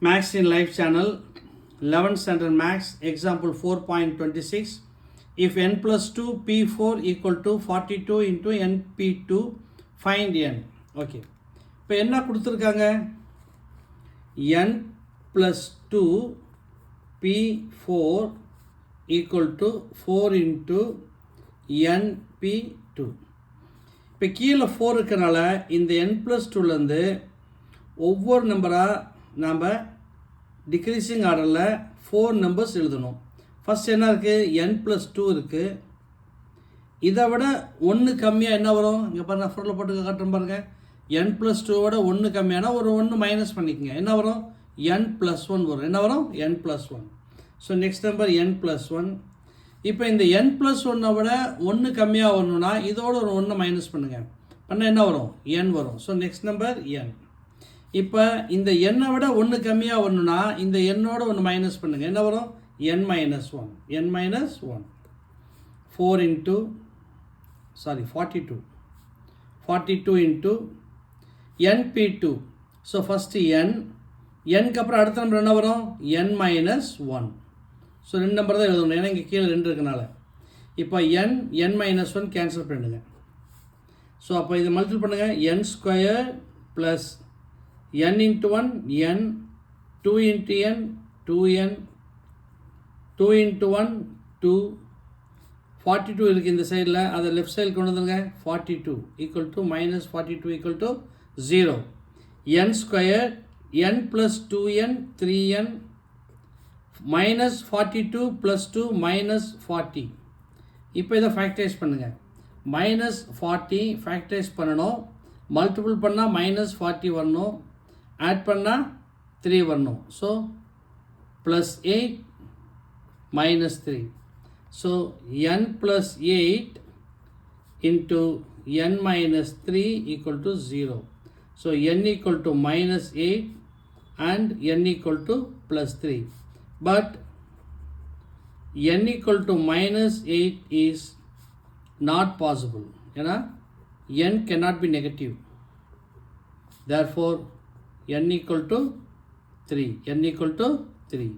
Max in Life channel, 11th standard Max, example 4.26. If n plus 2 p4 equal to 42 into np2, find n. Okay. இப்போ என்ன கொடுத்துருக்காங்க? n plus 2 p4 equal to 4 into np2. இப்போ கீழே 4 இருக்கனால இந்த n plus 2லேருந்து ஒவ்வொரு நம்பராக நாம் டிக்ரீசிங் ஆர்டரில் 4 நம்பர்ஸ் எழுதணும். ஃபஸ்ட் என்ன இருக்குது? n plus 2 இருக்குது. இதை விட 1 கம்மியாக என்ன வரும்? இங்கே பாருங்கள், நான் ஃபோரில் போட்டு காட்டுறேன் பாருங்கள். n plus 2 விட 1 கம்மியானா ஒரு 1 மைனஸ் பண்ணிக்கோங்க. என்ன வரும்? n plus 1 வரும். என்ன வரும்? n plus 1. So next number n plus 1. இப்போ இந்த n plus 1 விட 1 கம்மியாக வரணும்னா இதோட ஒரு 1 மைனஸ் பண்ணுங்கள். பண்ணால் என்ன வரும்? n வரும். So next number n. இப்போ இந்த எண்ணை விட 1 கம்மியாக வரணும்னா இந்த எண்ணோட 1 மைனஸ் பண்ணுங்கள். என்ன வரும்? n minus 1. n minus 1. 4 into 42. 42 into np2. So first nக்கு அப்புறம் அடுத்த நம்பர் என்ன வரும்? n minus 1. ஸோ 2 நம்பர் தான் எழுதணும், ஏன்னா இங்கே கீழே 2 இருக்கனால. இப்போ n minus 1 கேன்சல் பண்ணுங்கள். ஸோ அப்போ இதை மல்டிபிள் பண்ணுங்கள். n square plus n into 1 n, 2 into n 2n, 2 into 1 2, 42 இருக்குது இந்த சைடில், அதை லெஃப்ட் சைடில் கொண்டு வந்துருங்க. 42 equal to minus 42 equal to 0. n square n plus 2n 3n minus 42 plus 2 minus 40. இப்போ இதை ஃபேக்டரைஸ் பண்ணுங்கள். மைனஸ் 40 ஃபேக்டரைஸ் பண்ணணும். மல்டிபிள் பண்ணால் மைனஸ் 40 வரணும். ஆட் பண்ணால் 3 வரணும். So plus 8 minus 3. So n plus 8 into n minus 3 equal to 0. So n equal to minus 8 and n equal to plus 3. But n equal to minus 8 is not possible. You know, n cannot be negative. Therefore n equal to 3. n equal to 3.